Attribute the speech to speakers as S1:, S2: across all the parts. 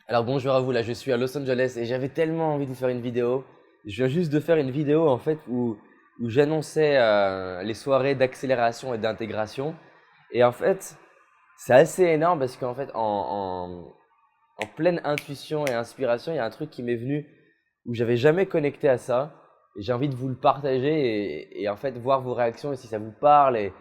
S1: Alors bonjour à vous, là je suis à Los Angeles et j'avais tellement envie de vous faire une vidéo. Je viens juste de faire une vidéo en fait où j'annonçais les soirées d'accélération et d'intégration. Et en fait, c'est assez énorme parce qu'en fait, en pleine intuition et inspiration, il y a un truc qui m'est venu où j'avais jamais connecté à ça. Et j'ai envie de vous le partager et en fait voir vos réactions et si ça vous parle. Et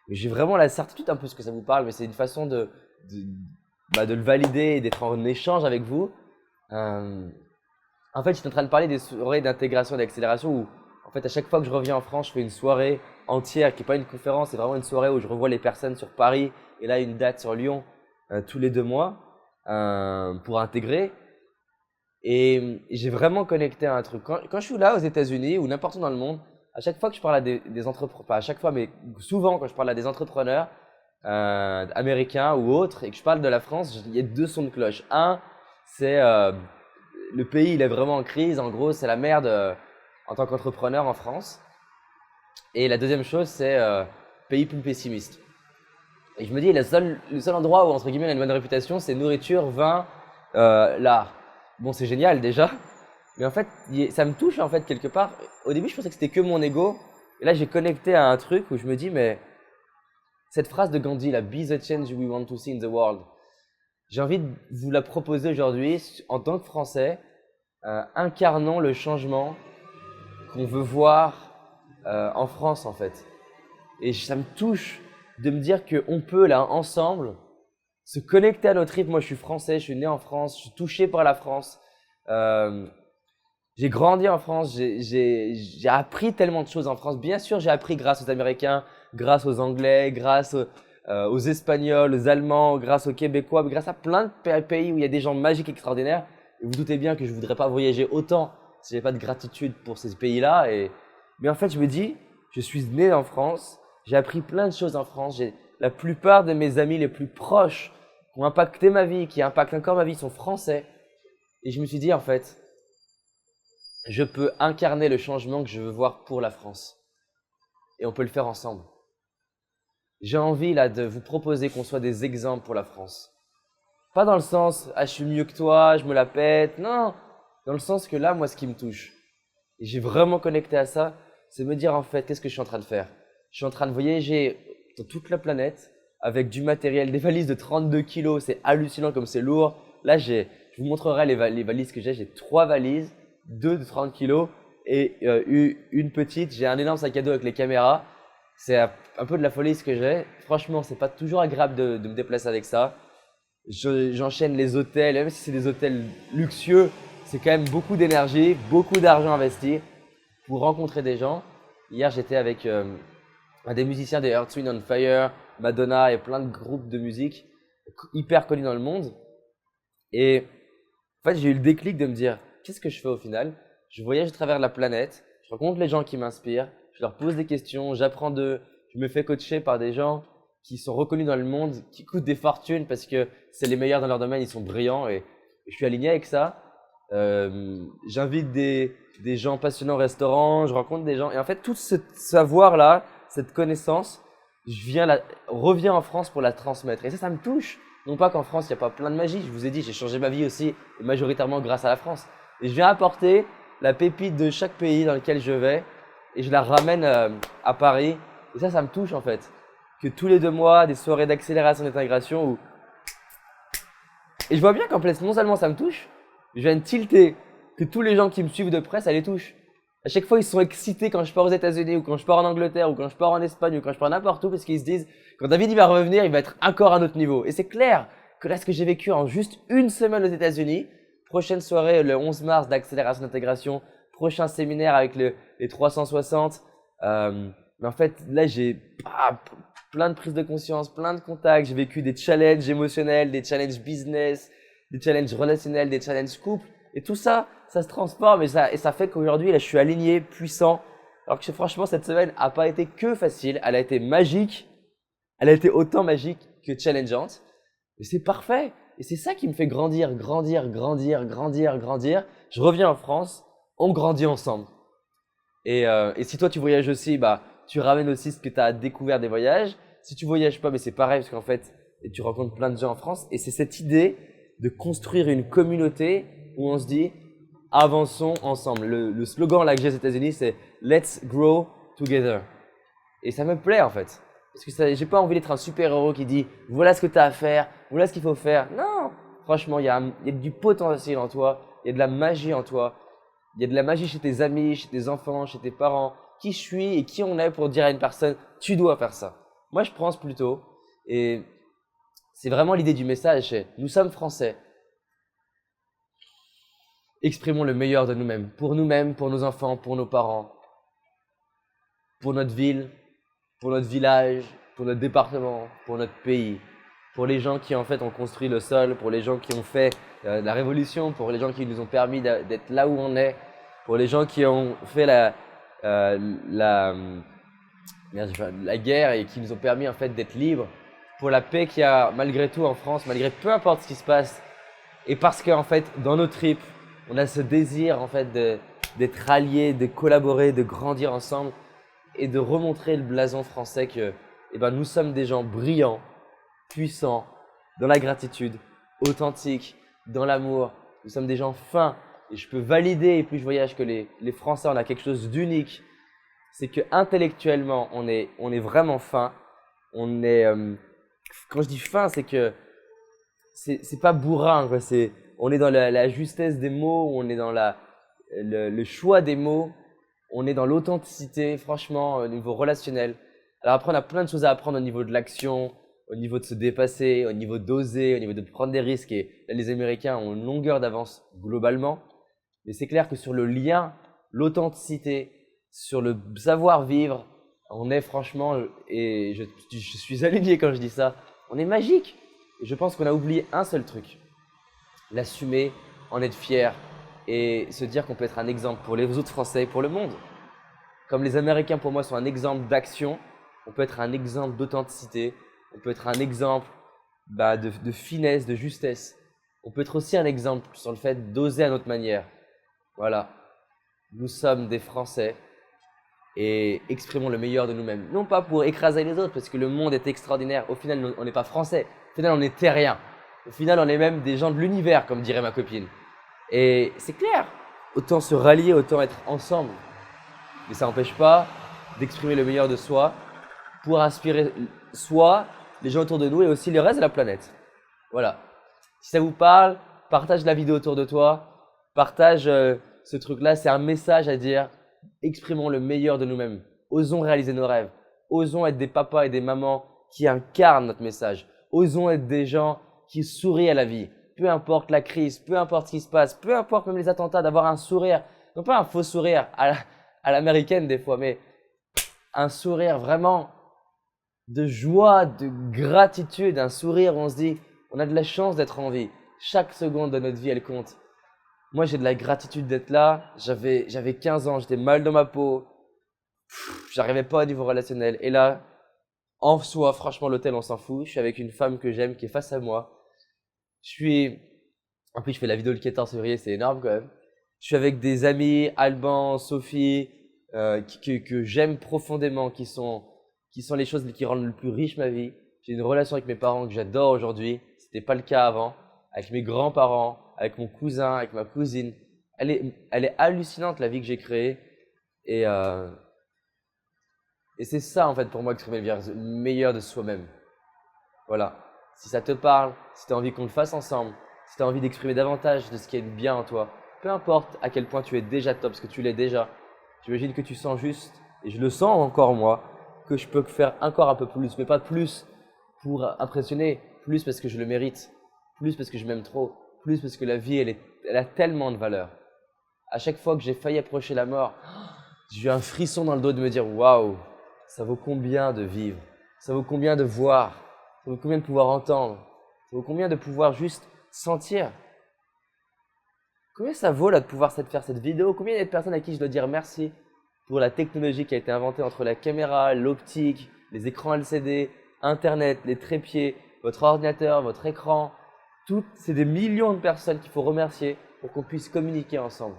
S1: j'ai vraiment la certitude un peu que ça vous parle, mais c'est une façon de, de le valider et d'être en échange avec vous. Euh, En fait, j'étais en train de parler des soirées d'intégration et d'accélération où, en fait, à chaque fois que je reviens en France, je fais une soirée entière qui n'est pas une conférence, c'est vraiment une soirée où je revois les personnes sur Paris et là une date sur Lyon tous les 2 mois pour intégrer. Et j'ai vraiment connecté à un truc. Quand je suis là aux États-Unis ou n'importe où dans le monde, à chaque fois que je parle à des entrepreneurs, pas à chaque fois, mais souvent quand je parle à des entrepreneurs américains ou autres et que je parle de la France, il y a deux sons de cloche. Un, c'est le pays, il est vraiment en crise. En gros, c'est la merde en tant qu'entrepreneur en France. Et la deuxième chose, c'est pays plus pessimiste. Et je me dis, le seul endroit où, entre guillemets, on a une bonne réputation, c'est nourriture, vin, l'art. Bon, c'est génial déjà. Mais en fait, ça me touche en fait quelque part. Au début, je pensais que c'était que mon ego. Et là, j'ai connecté à un truc où je me dis, mais cette phrase de Gandhi, la Be the change we want to see in the world. J'ai envie de vous la proposer aujourd'hui en tant que Français, incarnant le changement qu'on veut voir en France en fait. Et ça me touche de me dire qu'on peut là ensemble se connecter à notre rythme. Moi je suis français, je suis né en France, je suis touché par la France. Euh, j'ai grandi en France, j'ai appris tellement de choses en France. Bien sûr, j'ai appris grâce aux Américains, grâce aux Anglais, grâce aux Espagnols, aux Allemands, grâce aux Québécois, grâce à plein de pays où il y a des gens magiques, extraordinaires. Et vous doutez bien que je ne voudrais pas voyager autant si j'avais pas de gratitude pour ces pays-là. Mais en fait, je me dis, je suis né en France, j'ai appris plein de choses en France. La plupart de mes amis les plus proches qui ont impacté ma vie, qui impactent encore ma vie, sont français. Et je me suis dit, en fait, je peux incarner le changement que je veux voir pour la France. Et on peut le faire ensemble. J'ai envie là de vous proposer qu'on soit des exemples pour la France. Pas dans le sens ah je suis mieux que toi, je me la pète. Non, dans le sens que là moi ce qui me touche et j'ai vraiment connecté à ça, c'est me dire en fait qu'est-ce que je suis en train de faire. Je suis en train de voyager dans toute la planète avec du matériel, des valises de 32 kilos, c'est hallucinant comme c'est lourd. Là je vous montrerai les valises que j'ai 3 valises, 2 de 30 kilos et une petite. J'ai un énorme sac à dos avec les caméras. C'est un peu de la folie ce que j'ai. Franchement, c'est pas toujours agréable de me déplacer avec ça. J'enchaîne les hôtels, même si c'est des hôtels luxueux, c'est quand même beaucoup d'énergie, beaucoup d'argent investi pour rencontrer des gens. Hier, j'étais avec un des musiciens des Earth, Wind and Fire, Madonna et plein de groupes de musique hyper connus dans le monde. Et en fait, j'ai eu le déclic de me dire, qu'est-ce que je fais au final? Je voyage à travers la planète, je rencontre les gens qui m'inspirent, je leur pose des questions, j'apprends d'eux, je me fais coacher par des gens qui sont reconnus dans le monde, qui coûtent des fortunes parce que c'est les meilleurs dans leur domaine, ils sont brillants et je suis aligné avec ça. J'invite des gens passionnants au restaurant, je rencontre des gens et en fait tout ce savoir-là, cette connaissance, reviens en France pour la transmettre et ça me touche. Non pas qu'en France il n'y a pas plein de magie, je vous ai dit j'ai changé ma vie aussi majoritairement grâce à la France et je viens apporter la pépite de chaque pays dans lequel je vais et je la ramène à Paris et ça me touche en fait. Que tous les 2 mois, des soirées d'accélération d'intégration où… Et je vois bien qu'en plus, non seulement ça me touche, je viens de tilter que tous les gens qui me suivent de près, ça les touche. À chaque fois, ils sont excités quand je pars aux États-Unis ou quand je pars en Angleterre ou quand je pars en Espagne ou quand je pars n'importe où parce qu'ils se disent quand David il va revenir, il va être encore à un autre niveau. Et c'est clair que là, ce que j'ai vécu en juste une semaine aux États-Unis, prochaine soirée le 11 mars d'accélération d'intégration, prochain séminaire avec les 360. Mais en fait, là, j'ai plein de prises de conscience, plein de contacts. J'ai vécu des challenges émotionnels, des challenges business, des challenges relationnels, des challenges couple. Et tout ça, ça se transforme et ça fait qu'aujourd'hui, là, je suis aligné, puissant. Alors que franchement, cette semaine a pas été que facile. Elle a été magique. Elle a été autant magique que challengeante. Mais c'est parfait. Et c'est ça qui me fait grandir, grandir, grandir, grandir, grandir. Je reviens en France, on grandit ensemble. Et si toi, tu voyages aussi, tu ramènes aussi ce que tu as découvert des voyages. Si tu voyages pas, mais c'est pareil parce qu'en fait, tu rencontres plein de gens en France. Et c'est cette idée de construire une communauté où on se dit « avançons ensemble ». Le slogan là que j'ai aux États-Unis, c'est « let's grow together ». Et ça me plaît en fait. Parce que j'ai pas envie d'être un super-héros qui dit « voilà ce que tu as à faire, voilà ce qu'il faut faire ». Non, franchement, il y a du potentiel en toi, il y a de la magie en toi. Il y a de la magie chez tes amis, chez tes enfants, chez tes parents. Qui je suis et qui on est pour dire à une personne « tu dois faire ça ». Moi, je pense plutôt, et c'est vraiment l'idée du message, c'est « nous sommes français ». Exprimons le meilleur de nous-mêmes, pour nos enfants, pour nos parents, pour notre ville, pour notre village, pour notre département, pour notre pays, pour les gens qui en fait ont construit le sol, pour les gens qui ont fait la révolution, pour les gens qui nous ont permis d'être là où on est, pour les gens qui ont fait la guerre et qui nous ont permis en fait d'être libres, pour la paix qu'il y a malgré tout en France, malgré peu importe ce qui se passe, et parce qu'en fait dans nos tripes, on a ce désir en fait d'être alliés, de collaborer, de grandir ensemble et de remontrer le blason français que nous sommes des gens brillants, puissants, dans la gratitude, authentiques, dans l'amour. Nous sommes des gens fins et je peux valider, et plus je voyage, que les Français, on a quelque chose d'unique. C'est que intellectuellement, on est vraiment fin. On est, quand je dis fin, c'est que c'est pas bourrin, quoi. On est dans la justesse des mots, on est dans le choix des mots, on est dans l'authenticité, franchement, au niveau relationnel. Alors après, on a plein de choses à apprendre au niveau de l'action, au niveau de se dépasser, au niveau d'oser, au niveau de prendre des risques. Et là, les Américains ont une longueur d'avance globalement. Mais c'est clair que sur le lien, l'authenticité, sur le savoir-vivre, on est franchement, et je suis aligné quand je dis ça, on est magique. Et je pense qu'on a oublié un seul truc. L'assumer, en être fier et se dire qu'on peut être un exemple pour les autres Français et pour le monde. Comme les Américains pour moi sont un exemple d'action, on peut être un exemple d'authenticité, on peut être un exemple de finesse, de justesse. On peut être aussi un exemple sur le fait d'oser à notre manière. Voilà, nous sommes des Français et exprimons le meilleur de nous-mêmes. Non pas pour écraser les autres parce que le monde est extraordinaire. Au final, on n'est pas Français. Au final, on est terriens. Au final, on est même des gens de l'univers, comme dirait ma copine. Et c'est clair, autant se rallier, autant être ensemble. Mais ça n'empêche pas d'exprimer le meilleur de soi pour inspirer soi, les gens autour de nous et aussi le reste de la planète. Voilà. Si ça vous parle, partage la vidéo autour de toi, partage ce truc-là. C'est un message à dire, exprimons le meilleur de nous-mêmes. Osons réaliser nos rêves. Osons être des papas et des mamans qui incarnent notre message. Osons être des gens qui sourient à la vie. Peu importe la crise, peu importe ce qui se passe, peu importe même les attentats, d'avoir un sourire. Non pas un faux sourire à l'américaine des fois, mais un sourire vraiment de joie, de gratitude, un sourire où on se dit on a de la chance d'être en vie. Chaque seconde de notre vie, elle compte. Moi, j'ai de la gratitude d'être là. J'avais 15 ans, j'étais mal dans ma peau. J'arrivais pas au niveau relationnel. Et là, en soi, franchement, l'hôtel, on s'en fout. Je suis avec une femme que j'aime qui est face à moi. En plus, je fais la vidéo le 14 février, c'est énorme quand même. Je suis avec des amis, Alban, Sophie, que j'aime profondément, qui sont les choses qui rendent le plus riche ma vie. J'ai une relation avec mes parents que j'adore aujourd'hui. C'était pas le cas avant. Avec mes grands-parents, avec mon cousin, avec ma cousine. Elle est hallucinante la vie que j'ai créée. Et c'est ça en fait pour moi exprimer le meilleur de soi-même. Voilà. Si ça te parle, si tu as envie qu'on le fasse ensemble, si tu as envie d'exprimer davantage de ce qui est bien en toi, peu importe à quel point tu es déjà top, parce que tu l'es déjà, j'imagine que tu sens juste, et je le sens encore moi, que je peux faire encore un peu plus, mais pas plus pour impressionner, plus parce que je le mérite, plus parce que je m'aime trop, plus parce que la vie, elle a tellement de valeur. À chaque fois que j'ai failli approcher la mort, j'ai eu un frisson dans le dos de me dire « Waouh, ça vaut combien de vivre, ça vaut combien de voir, ça vaut combien de pouvoir entendre, ça vaut combien de pouvoir juste sentir. Combien ça vaut là de pouvoir faire cette vidéo? Combien il y a de personnes à qui je dois dire merci pour la technologie qui a été inventée entre la caméra, l'optique, les écrans LCD, Internet, les trépieds, votre ordinateur, votre écran. C'est des millions de personnes qu'il faut remercier pour qu'on puisse communiquer ensemble.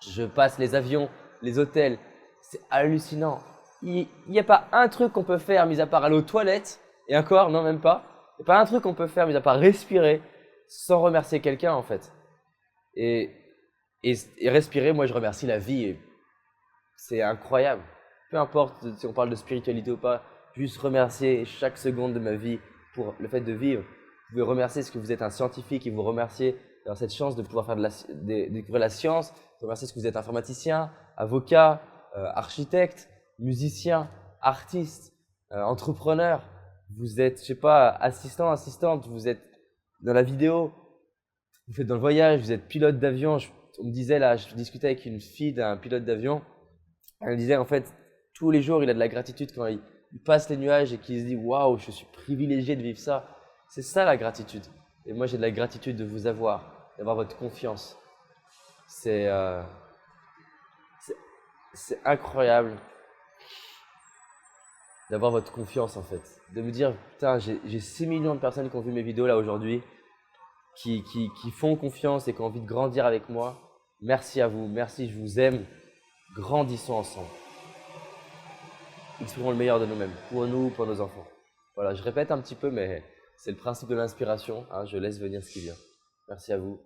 S1: Je passe les avions, les hôtels, c'est hallucinant. Il n'y a pas un truc qu'on peut faire mis à part aller aux toilettes, et encore, non même pas. Il n'y a pas un truc qu'on peut faire mis à part respirer sans remercier quelqu'un en fait. Et, et respirer, moi je remercie la vie. Et c'est incroyable. Peu importe si on parle de spiritualité ou pas, juste remercier chaque seconde de ma vie pour le fait de vivre. Vous pouvez remercier ce que vous êtes un scientifique et vous remercier d'avoir cette chance de pouvoir faire découvrir la science. Vous remercier ce que vous êtes informaticien, avocat, architecte, musicien, artiste, entrepreneur. Vous êtes, je sais pas, assistant, assistante, vous êtes dans la vidéo, vous faites dans le voyage, vous êtes pilote d'avion. On me disait là, je discutais avec une fille d'un pilote d'avion. Elle disait en fait, tous les jours, il a de la gratitude quand il passe les nuages et qu'il se dit waouh, je suis privilégié de vivre ça. C'est ça la gratitude. Et moi, j'ai de la gratitude de vous avoir, d'avoir votre confiance. C'est euh, c'est incroyable d'avoir votre confiance en fait. De me dire, putain, j'ai 6 millions de personnes qui ont vu mes vidéos là aujourd'hui, qui font confiance et qui ont envie de grandir avec moi. Merci à vous, merci, je vous aime. Grandissons ensemble. Exprimons le meilleur de nous-mêmes, pour nous, pour nos enfants. Voilà, je répète un petit peu, mais c'est le principe de l'inspiration, hein, je laisse venir ce qui vient. Merci à vous.